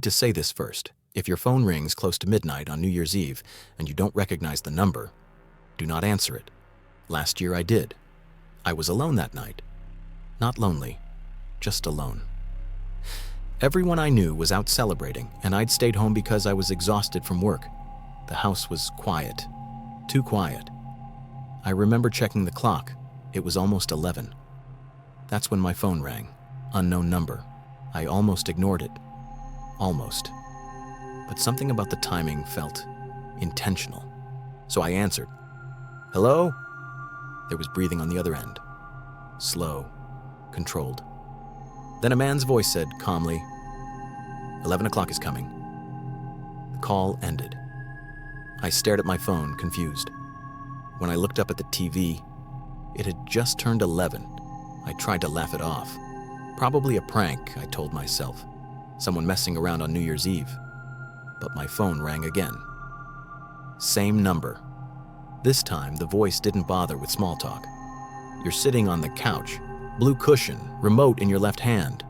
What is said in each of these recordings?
need to say this first. If your phone rings close to midnight on New Year's Eve and you don't recognize the number, do not answer it. Last year I did. I was alone that night. Not lonely, just alone. Everyone I knew was out celebrating, and I'd stayed home because I was exhausted from work. The house was quiet. Too quiet. I remember checking the clock. It was almost 11. That's when my phone rang. Unknown number. I almost ignored it. Almost. But something about the timing felt intentional. So I answered. "Hello?" There was breathing on the other end. Slow. Controlled. Then a man's voice said calmly, 11 o'clock is coming. The call ended. I stared at my phone, confused. When I looked up at the TV, it had just turned 11. I tried to laugh it off. Probably a prank, I told myself. Someone messing around on New Year's Eve. But my phone rang again. Same number. This time, the voice didn't bother with small talk. "You're sitting on the couch. Blue cushion, remote in your left hand."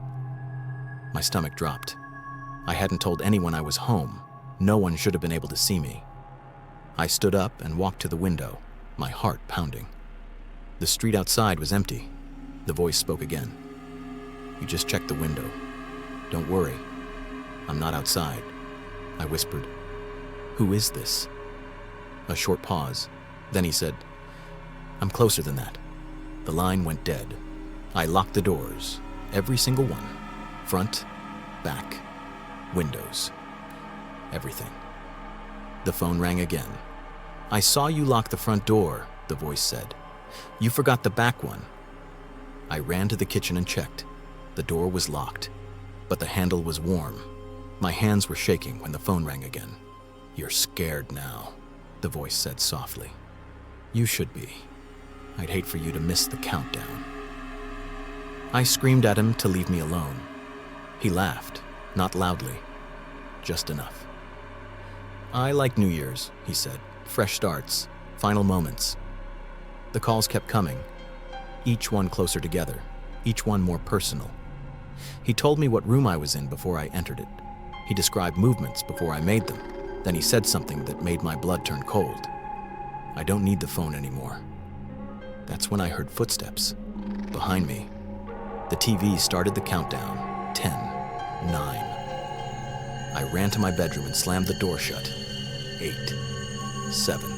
My stomach dropped. I hadn't told anyone I was home. No one should have been able to see me. I stood up and walked to the window, my heart pounding. The street outside was empty. The voice spoke again. "You just checked the window. Don't worry. I'm not outside." I whispered. "Who is this?" A short pause. Then he said, "I'm closer than that." The line went dead. I locked the doors, every single one. Front, back, windows, everything. The phone rang again. "I saw you lock the front door," the voice said. "You forgot the back one." I ran to the kitchen and checked. The door was locked, but the handle was warm. My hands were shaking when the phone rang again. "You're scared now," the voice said softly. "You should be. I'd hate for you to miss the countdown." I screamed at him to leave me alone. He laughed, not loudly, just enough. "I like New Year's," he said. "Fresh starts, final moments." The calls kept coming, each one closer together, each one more personal. He told me what room I was in before I entered it. He described movements before I made them. Then he said something that made my blood turn cold. I don't need the phone anymore. That's when I heard footsteps. Behind me, the TV started the countdown. 10, 9. I ran to my bedroom and slammed the door shut. 8, 7.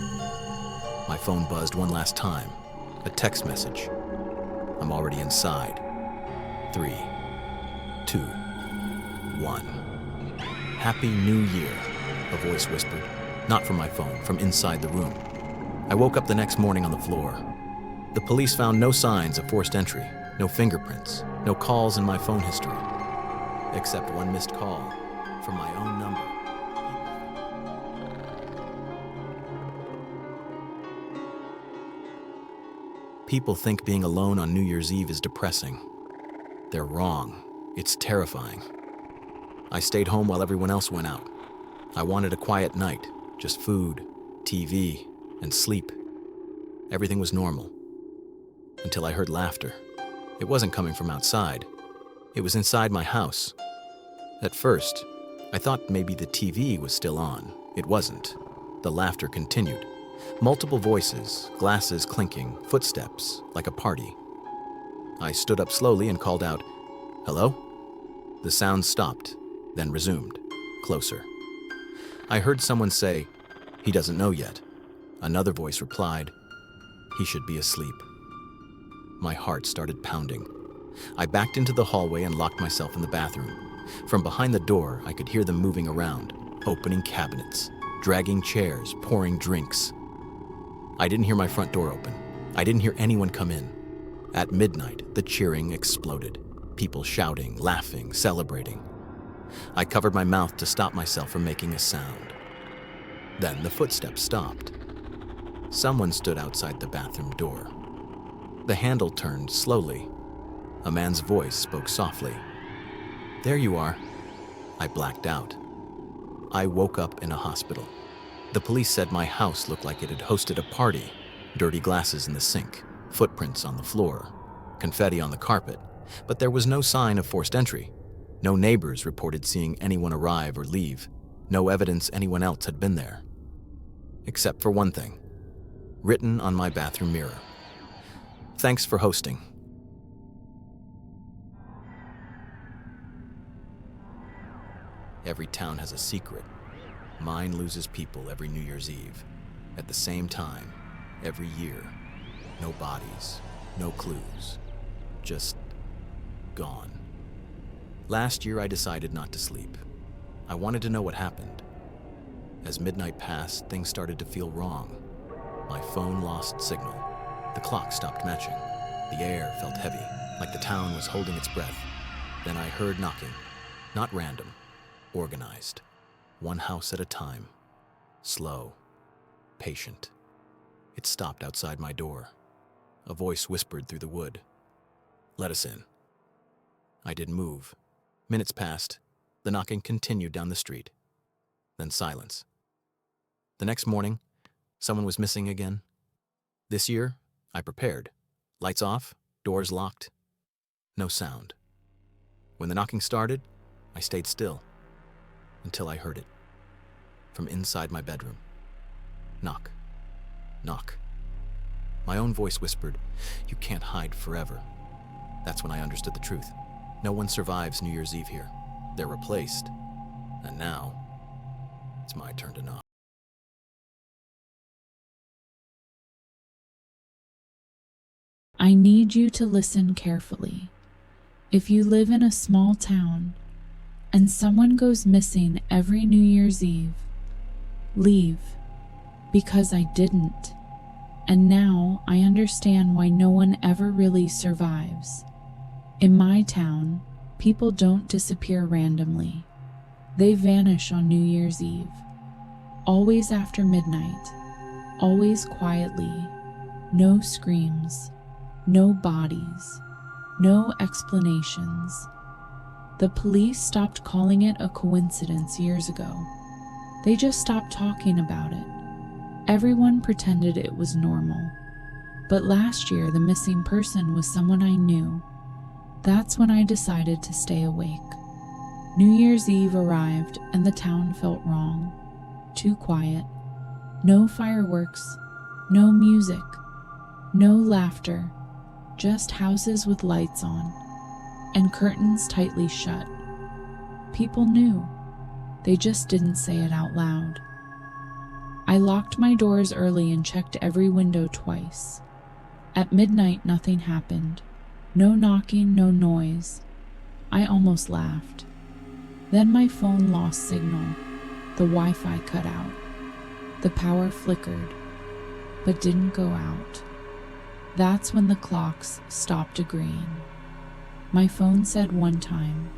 My phone buzzed one last time. A text message. I'm already inside. 3, 2, 1. "Happy New Year," a voice whispered. Not from my phone, from inside the room. I woke up the next morning on the floor. The police found no signs of forced entry, no fingerprints, no calls in my phone history, except one missed call from my own number. People think being alone on New Year's Eve is depressing. They're wrong. It's terrifying. I stayed home while everyone else went out. I wanted a quiet night, just food, TV, and sleep. Everything was normal. Until I heard laughter. It wasn't coming from outside. It was inside my house. At first, I thought maybe the TV was still on. It wasn't. The laughter continued. Multiple voices, glasses clinking, footsteps, like a party. I stood up slowly and called out, "Hello?" The sound stopped, then resumed, closer. I heard someone say, "He doesn't know yet." Another voice replied, "He should be asleep." My heart started pounding. I backed into the hallway and locked myself in the bathroom. From behind the door, I could hear them moving around, opening cabinets, dragging chairs, pouring drinks. I didn't hear my front door open. I didn't hear anyone come in. At midnight, the cheering exploded. People shouting, laughing, celebrating. I covered my mouth to stop myself from making a sound. Then the footsteps stopped. Someone stood outside the bathroom door. The handle turned slowly. A man's voice spoke softly. "There you are." I blacked out. I woke up in a hospital. The police said my house looked like it had hosted a party. Dirty glasses in the sink, footprints on the floor, confetti on the carpet, but there was no sign of forced entry. No neighbors reported seeing anyone arrive or leave. No evidence anyone else had been there. Except for one thing, written on my bathroom mirror. Thanks for hosting. Every town has a secret. Mine loses people every New Year's Eve. At the same time, every year. No bodies, no clues. Just gone. Last year I decided not to sleep. I wanted to know what happened. As midnight passed, things started to feel wrong. My phone lost signal. The clock stopped matching. The air felt heavy, like the town was holding its breath. Then I heard knocking. Not random, organized. One house at a time. Slow. Patient. It stopped outside my door. A voice whispered through the wood. "Let us in." I didn't move. Minutes passed. The knocking continued down the street. Then silence. The next morning, someone was missing again. This year, I prepared. Lights off, doors locked. No sound. When the knocking started, I stayed still. Until I heard it. From inside my bedroom. Knock. Knock. My own voice whispered, "You can't hide forever." That's when I understood the truth. No one survives New Year's Eve here. They're replaced. And now, it's my turn to knock. I need you to listen carefully. If you live in a small town and someone goes missing every New Year's Eve, leave, because I didn't. And now I understand why no one ever really survives. In my town, people don't disappear randomly. They vanish on New Year's Eve. Always after midnight. Always quietly. No screams. No bodies. No explanations. The police stopped calling it a coincidence years ago. They just stopped talking about it. Everyone pretended it was normal. But last year, the missing person was someone I knew. That's when I decided to stay awake. New Year's Eve arrived and the town felt wrong. Too quiet. No fireworks. No music. No laughter. Just houses with lights on. And curtains tightly shut. People knew. They just didn't say it out loud. I locked my doors early and checked every window twice. At midnight, nothing happened. No knocking, no noise. I almost laughed. Then my phone lost signal. The Wi-Fi cut out. The power flickered, but didn't go out. That's when the clocks stopped agreeing. My phone said one time.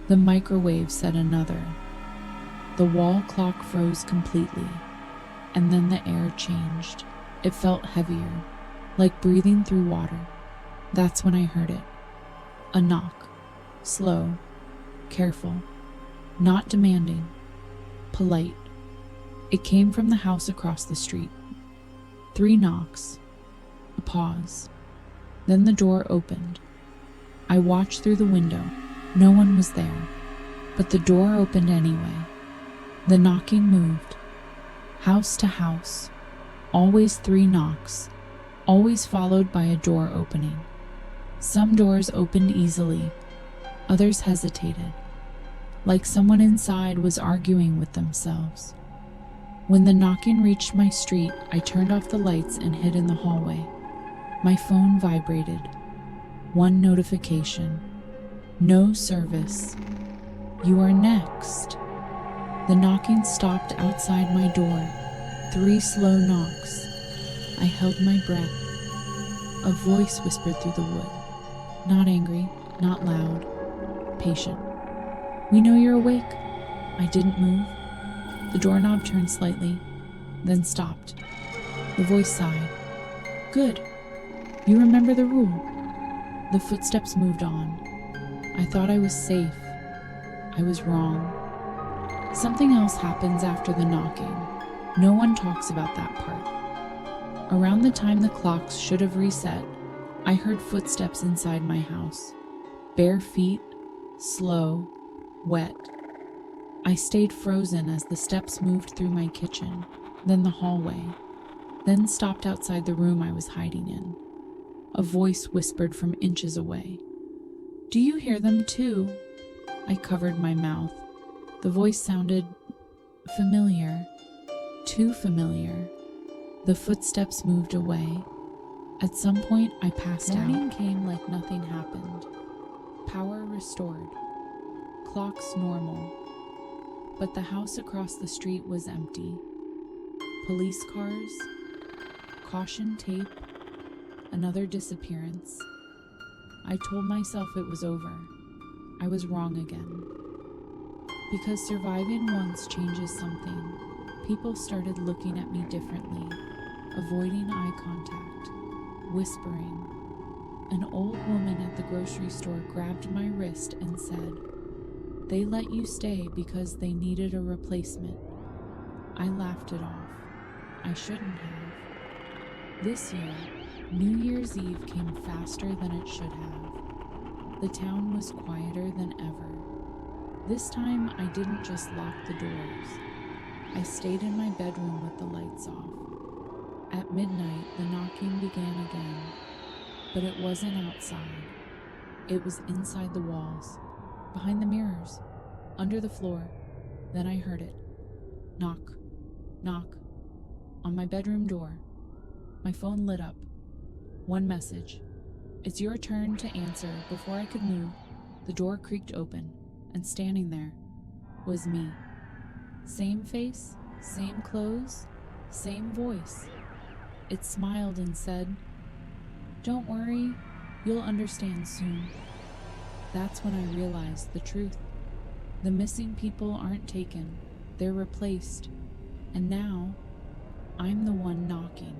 The microwave said another. The wall clock froze completely, and then the air changed. It felt heavier, like breathing through water. That's when I heard it. A knock. Slow. Careful. Not demanding. Polite. It came from the house across the street. 3 knocks. A pause. Then the door opened. I watched through the window. No one was there. But the door opened anyway. The knocking moved. House to house. Always 3 knocks. Always followed by a door opening. Some doors opened easily. Others hesitated. Like someone inside was arguing with themselves. When the knocking reached my street, I turned off the lights and hid in the hallway. My phone vibrated. 1 notification. No service. You are next. The knocking stopped outside my door. 3 slow knocks. I held my breath. A voice whispered through the wood. Not angry, not loud. Patient. "We know you're awake." I didn't move. The doorknob turned slightly, then stopped. The voice sighed. "Good. You remember the rule." The footsteps moved on. I thought I was safe. I was wrong. Something else happens after the knocking. No one talks about that part. Around the time the clocks should have reset, I heard footsteps inside my house. Bare feet, slow, wet. I stayed frozen as the steps moved through my kitchen, then the hallway, then stopped outside the room I was hiding in. A voice whispered from inches away. "Do you hear them too?" I covered my mouth. The voice sounded familiar, too familiar. The footsteps moved away. At some point, I passed out. Morning came like nothing happened. Power restored. Clocks normal. But the house across the street was empty. Police cars, caution tape, another disappearance. I told myself it was over. I was wrong again. Because surviving once changes something. People started looking at me differently, avoiding eye contact, whispering. An old woman at the grocery store grabbed my wrist and said, "They let you stay because they needed a replacement." I laughed it off. I shouldn't have. This year, New Year's Eve came faster than it should have. The town was quieter than ever. This time, I didn't just lock the doors. I stayed in my bedroom with the lights off. At midnight, the knocking began again, but it wasn't outside. It was inside the walls, behind the mirrors, under the floor. Then I heard it. Knock, knock, on my bedroom door. My phone lit up. One message. "It's your turn to answer." Before I could move, the door creaked open, and standing there was me. Same face, same clothes, same voice. It smiled and said, "Don't worry, you'll understand soon." That's when I realized the truth. The missing people aren't taken, they're replaced. And now, I'm the one knocking.